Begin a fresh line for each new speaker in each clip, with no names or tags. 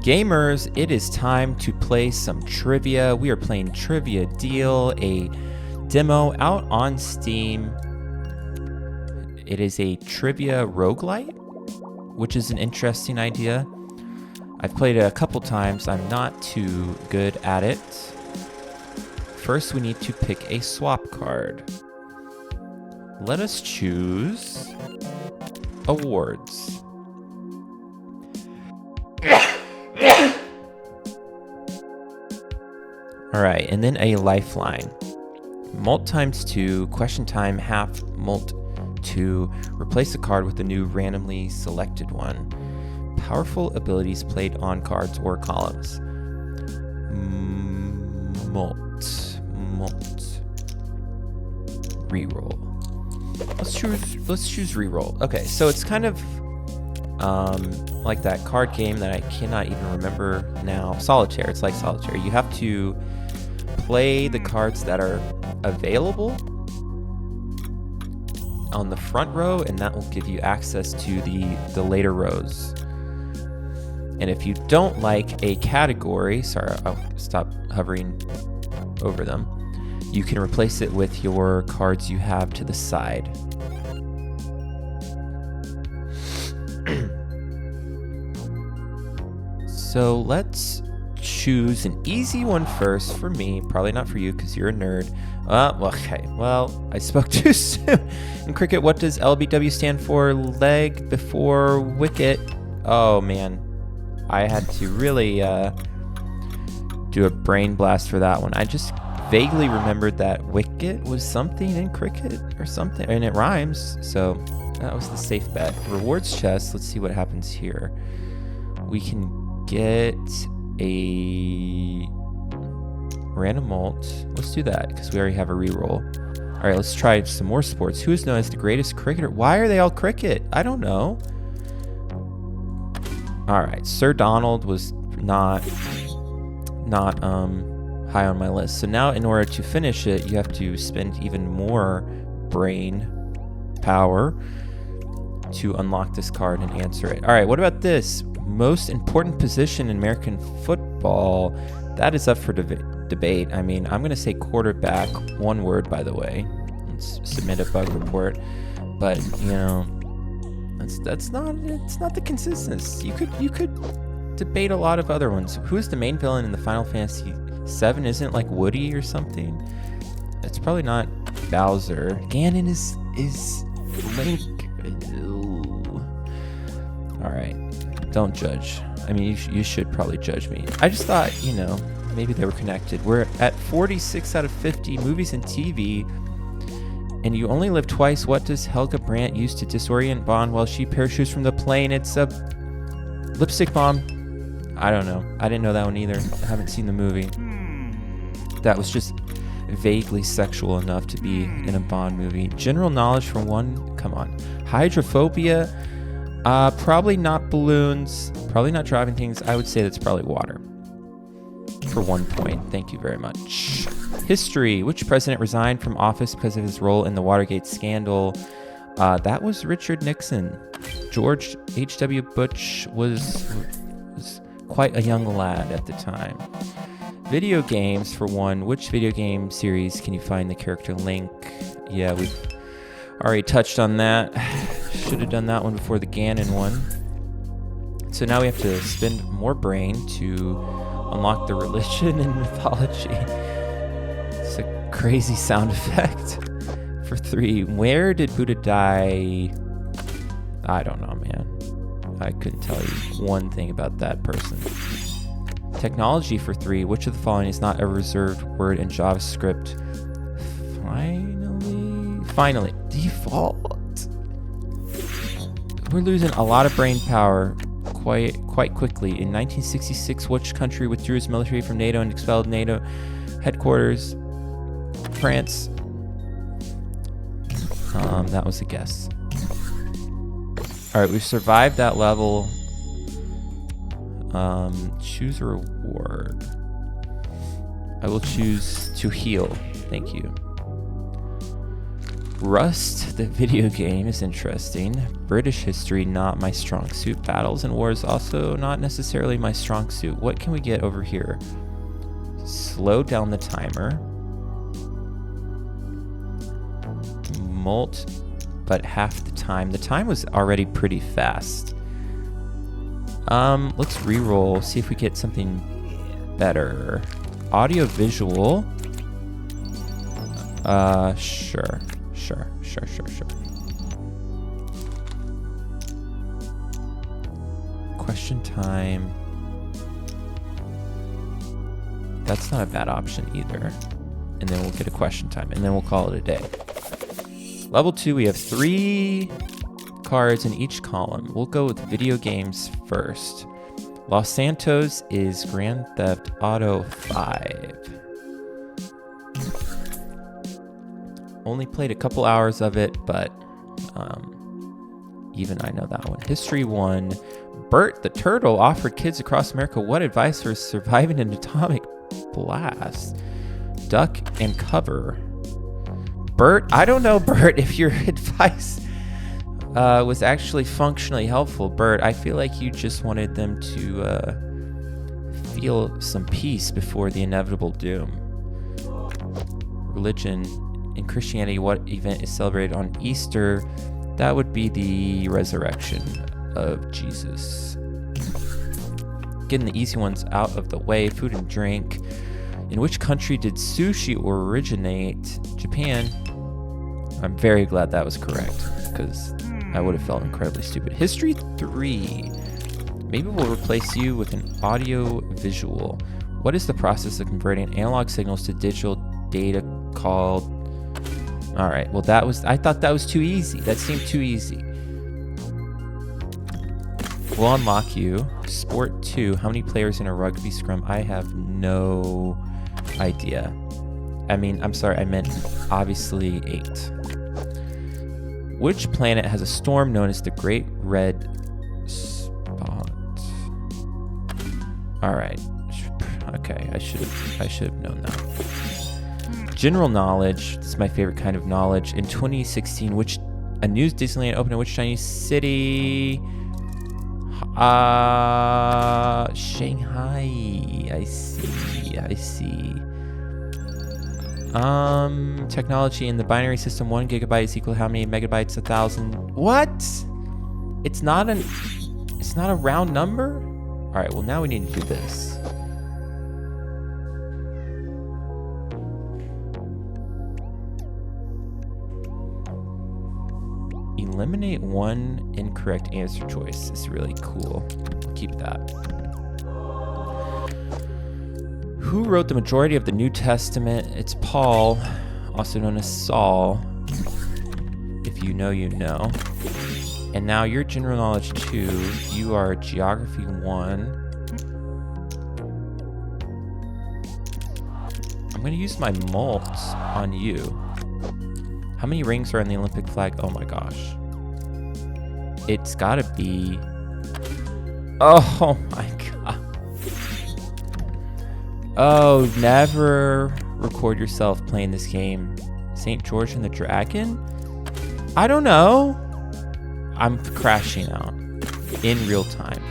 Gamers, it is time to play some trivia. We are playing Trivia Deal, a demo out on Steam. It is a trivia roguelike, which is an interesting idea. I've played it a couple times. I'm not too good at it. First, we need to pick a swap card. Let us choose awards. All right, and then a lifeline. Mult times 2, question time, half mult 2. Replace the card with a new randomly selected one. Powerful abilities played on cards or columns. Mult. Reroll. Let's choose reroll. Okay, so it's kind of like that card game that I cannot even remember now. Solitaire. It's like Solitaire. You have to play the cards that are available on the front row, and that will give you access to the later rows. And if you don't like a category, sorry, I'll stop hovering over them, you can replace it with your cards you have to the side. So let's choose an easy one first for me, probably not for you because you're a nerd. Okay, well, I spoke too soon. In cricket, what does LBW stand for? Leg before wicket. Oh man, I had to really do a brain blast for that one. I just vaguely remembered that wicket was something in cricket or something, and it rhymes, so that was the safe bet. Rewards chest, let's see what happens here. We can get a random mult. Let's do that because we already have a reroll. All right, let's try some more sports. Who is known as the greatest cricketer? Why are they all cricket? I don't know. All right, Sir Donald was not high on my list. So now in order to finish it, you have to spend even more brain power to unlock this card and answer it. All right, what about this? Most important position in American football. That is up for debate. I mean, I'm going to say quarterback, one word, by the way. Let's submit a bug report. But, you know, it's not the consistency. You could debate a lot of other ones. Who is the main villain in the Final Fantasy VII? Isn't it like Woody or something? It's probably not Bowser. Ganon is Link. Ooh. All right, don't judge. I mean, you should probably judge me. I just thought, you know, maybe they were connected. We're at 46 out of 50 movies and TV, and you only live twice. What does Helga Brandt use to disorient Bond while she parachutes from the plane? It's a lipstick bomb. I don't know. I didn't know that one either. I haven't seen the movie. That was just vaguely sexual enough to be in a Bond movie. General knowledge for one. Come on. Hydrophobia. Probably not balloons. Probably not driving things. I would say that's probably water. For 1 point. Thank you very much. History. Which president resigned from office because of his role in the Watergate scandal? That was Richard Nixon. George H.W. Bush was quite a young lad at the time. Video games, for one. Which video game series can you find the character Link? Yeah, we've already touched on that. Should have done that one before the Ganon one. So now we have to spend more brain to unlock the religion and mythology. It's a crazy sound effect. For 3, where did Buddha die? I don't know, man. I couldn't tell you one thing about that person. Technology for 3. Which of the following is not a reserved word in JavaScript? Finally. Default. We're losing a lot of brain power quite quickly. In 1966, which country withdrew its military from NATO and expelled NATO headquarters? France. That was a guess. All right, we've survived that level. Choose a reward. I will choose to heal. Thank you. Rust, the video game, is interesting. British history, not my strong suit. Battles and wars, also not necessarily my strong suit. What can we get over here? Slow down the timer. Molt, but half the time. The time was already pretty fast. Let's re-roll, see if we get something better. Audio visual. Sure. Question time. That's not a bad option either. And then we'll get a question time, and then we'll call it a day. Level 2, we have 3 cards in each column. We'll go with video games first. Los Santos is Grand Theft Auto 5. Only played a couple hours of it, but even I know that one. History 1. Bert the Turtle offered kids across America what advice for surviving an atomic blast? Duck and cover. Bert, I don't know, Bert, if your advice was actually functionally helpful. Bert, I feel like you just wanted them to feel some peace before the inevitable doom. Religion. In Christianity, what event is celebrated on Easter? That would be the resurrection of Jesus. Getting the easy ones out of the way. Food and drink. In which country did sushi originate? Japan. I'm very glad that was correct, because I would have felt incredibly stupid. History 3. Maybe we'll replace you with an audio visual. What is the process of converting analog signals to digital data called? All right, well, I thought that was too easy. That seemed too easy. We'll unlock you. Sport 2. How many players in a rugby scrum? I have no idea. I mean, I'm sorry, I meant obviously 8. Which planet has a storm known as the Great Red Spot? All right. Okay, I should have known that. General knowledge. This is my favorite kind of knowledge. In 2016, a new Disneyland opened in which Chinese city? Shanghai. I see. Technology in the binary system. 1 gigabyte is equal to how many megabytes? 1,000. What? It's not a round number? All right, well, now we need to do this. Eliminate 1 incorrect answer choice. It's really cool. I'll keep that. Who wrote the majority of the New Testament? It's Paul, also known as Saul. If you know, you know. And now your general knowledge 2. You are geography 1. I'm going to use my mults on you. How many rings are on the Olympic flag? Oh my gosh. It's gotta be... Oh my god. Oh, never record yourself playing this game. St. George and the Dragon? I don't know. I'm crashing out in real time.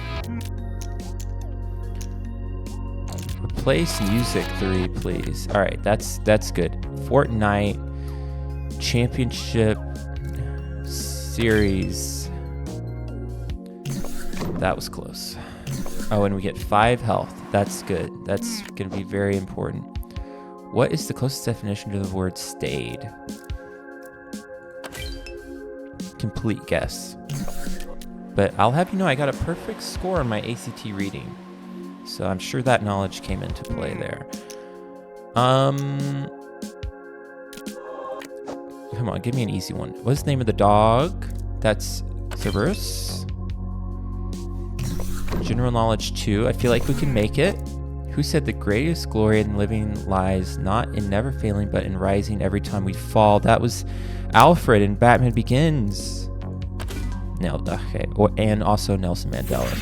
Replace music 3, please. All right, that's good. Fortnite Championship Series. That was close. Oh, and we get 5 health. That's good. That's going to be very important. What is the closest definition to the word stayed? Complete guess. But I'll have you know I got a perfect score on my ACT reading. So I'm sure that knowledge came into play there. Come on, give me an easy one. What's the name of the dog? That's Cerberus. General knowledge 2. I feel like we can make it. Who said the greatest glory in living lies not in never failing, but in rising every time we fall? That was Alfred in Batman Begins. Nailed. Okay. And also Nelson Mandela.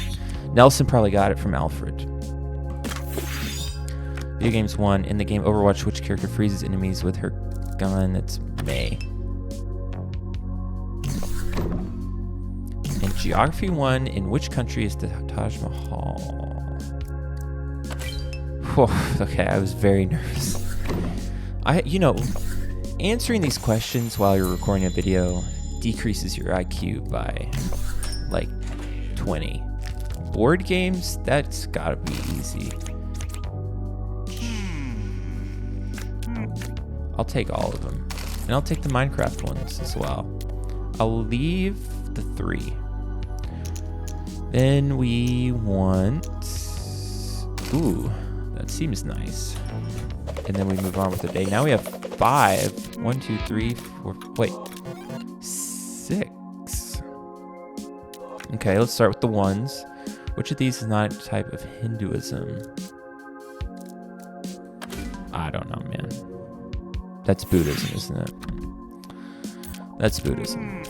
Nelson probably got it from Alfred. Video games 1. In the game Overwatch, which character freezes enemies with her gun? It's May. Geography 1. In which country is the Taj Mahal? Whew, okay, I was very nervous. Answering these questions while you're recording a video decreases your IQ by like 20. Board games, that's gotta be easy. I'll take all of them. And I'll take the Minecraft ones as well. I'll leave the 3. Then we want... Ooh, that seems nice. And then we move on with the day. Now we have 5. 1, 2, 3, 4... Wait. 6. Okay, let's start with the ones. Which of these is not a type of Hinduism? I don't know, man. That's Buddhism, isn't it? That's Buddhism.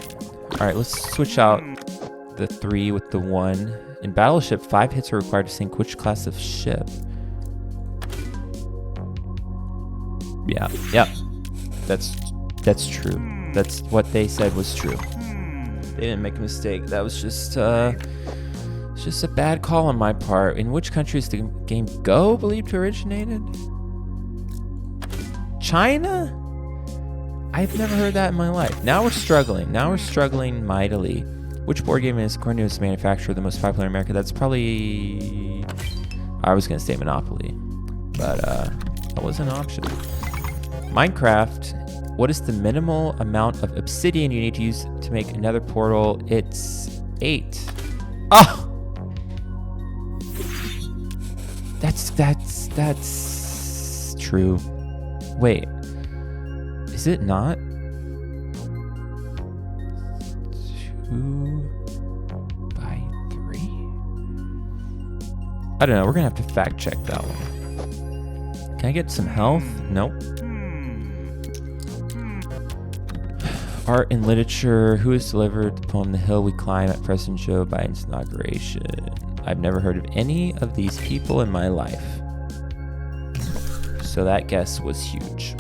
All right, let's switch out the 3 with the 1. In Battleship, 5 hits are required to sink which class of ship? Yeah. That's true. That's what they said was true. They didn't make a mistake. That was just it's just a bad call on my part. In which country is the game Go believed to originated? China? I've never heard that in my life. Now we're struggling mightily. Which board game is, according to its manufacturer, the most popular in America? That's probably... I was going to say Monopoly, but that was an option. Minecraft. What is the minimal amount of obsidian you need to use to make another portal? It's 8. Oh! That's true. Wait. Is it not? 2 by 3? I don't know. We're going to have to fact check that one. Can I get some health? Nope. Art and literature. Who has delivered the poem The Hill We Climb at President Joe Biden's inauguration? I've never heard of any of these people in my life. So that guess was huge.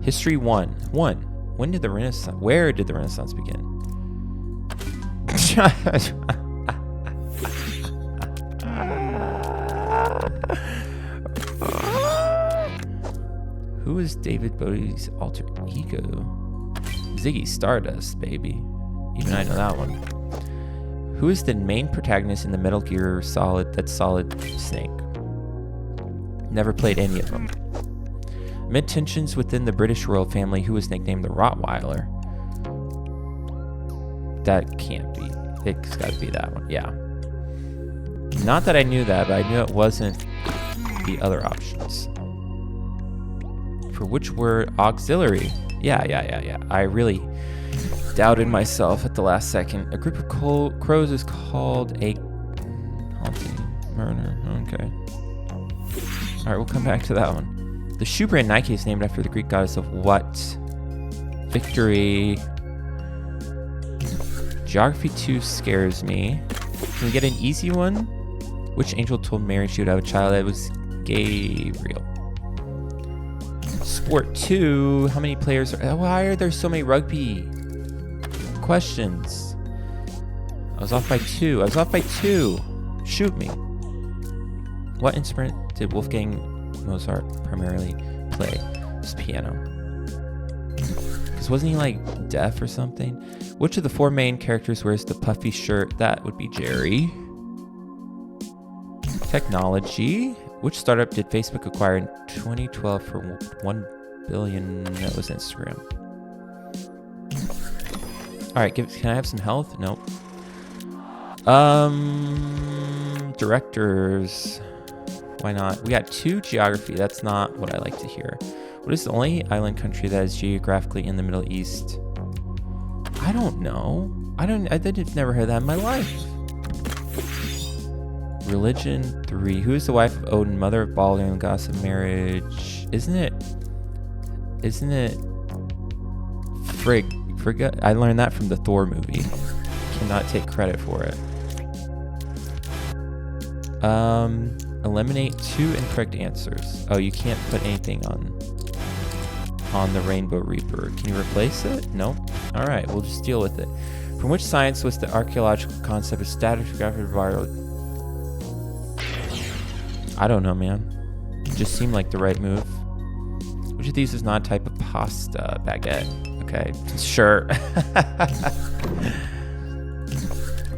History 1. When did the Renaissance... Where did the Renaissance begin? Who is David Bowie's alter ego? Ziggy Stardust, baby. Even I know that one. Who is the main protagonist in the Metal Gear Solid Snake? Never played any of them. Amid tensions within the British royal family, who was nicknamed the Rottweiler? That can't be. It's got to be that one. Yeah. Not that I knew that, but I knew it wasn't the other options. For which word? Auxiliary. Yeah. I really doubted myself at the last second. A group of crows is called a haunting murder. Okay. All right, we'll come back to that one. The shoe brand Nike is named after the Greek goddess of what? Victory. Geography 2 scares me. Can we get an easy one? Which angel told Mary she would have a child? That was Gabriel. Sport 2. How many players are... Why are there so many rugby questions? I was off by 2. Shoot me. What instrument did Wolfgang Mozart primarily play? It was piano. Because wasn't he like deaf or something? Which of the 4 main characters wears the puffy shirt? That would be Jerry. Technology. Which startup did Facebook acquire in 2012 for $1 billion? That was Instagram. All right, can I have some health? Nope. Directors. Why not? We got 2 geography. That's not what I like to hear. What is the only island country that is geographically in the Middle East? I don't know. I've never heard that in my life. Religion 3. Who is the wife of Odin, mother of Balder, and goddess of marriage? Isn't it? Frigg. I learned that from the Thor movie. Cannot take credit for it. Eliminate 2 incorrect answers. Oh, you can't put anything on the Rainbow Reaper. Can you replace it? Nope. All right, we'll just deal with it. From which science was the archaeological concept of stratigraphic viral? I don't know, man. It just seemed like the right move. Which of these is not a type of pasta? Baguette. Okay, sure.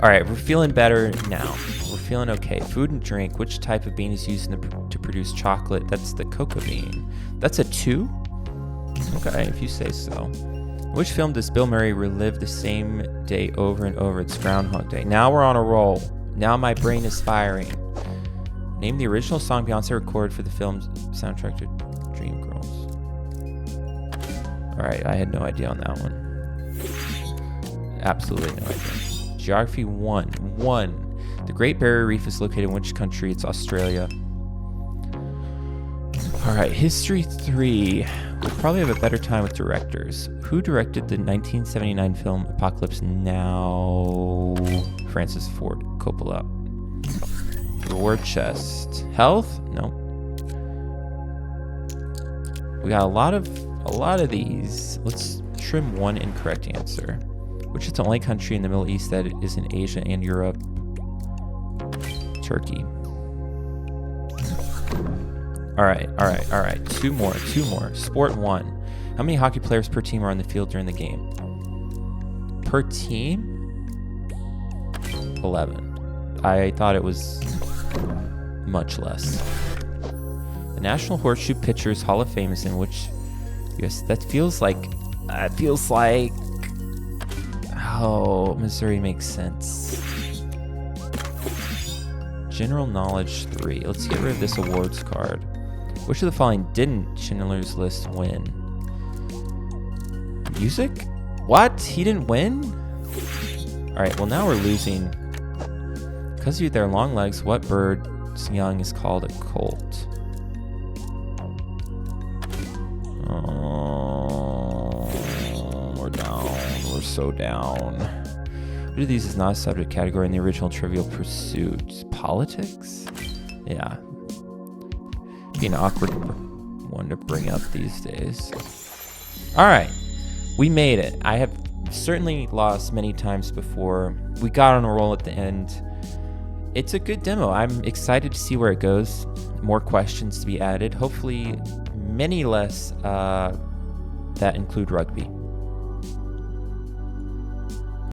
All right, we're feeling better now. We're feeling okay. Food and drink. Which type of bean is used to produce chocolate? That's the cocoa bean. That's a 2? Okay, if you say so. Which film does Bill Murray relive the same day over and over? It's Groundhog Day. Now we're on a roll. Now my brain is firing. Name the original song Beyonce recorded for the film's soundtrack to Dreamgirls. All right, I had no idea on that one. Absolutely no idea. Geography 1. The Great Barrier Reef is located in which country? It's Australia. All right, history 3. We'll probably have a better time with directors. Who directed the 1979 film Apocalypse Now? Francis Ford Coppola. Reward chest. Health? No. We got a lot of these. Let's trim one incorrect answer. Which is the only country in the Middle East that is in Asia and Europe? Turkey. All right. Two more. Sport 1. How many hockey players per team are on the field during the game? Per team? 11. I thought it was much less. The National Horseshoe Pitchers Hall of Fame is in which? Yes, that feels like. Oh, Missouri makes sense. General knowledge 3. Let's get rid of this awards card. Which of the following didn't Schindler's List win? Music? What? He didn't win? Alright, well now we're losing. Because of their long legs, what bird's young is called a colt? Oh, we're down. We're so down. Which of these is not a subject category in the original Trivial Pursuit? Politics? Yeah. Be an awkward one to bring up these days. All right. We made it. I have certainly lost many times before. We got on a roll at the end. It's a good demo. I'm excited to see where it goes. More questions to be added. Hopefully many less that include rugby.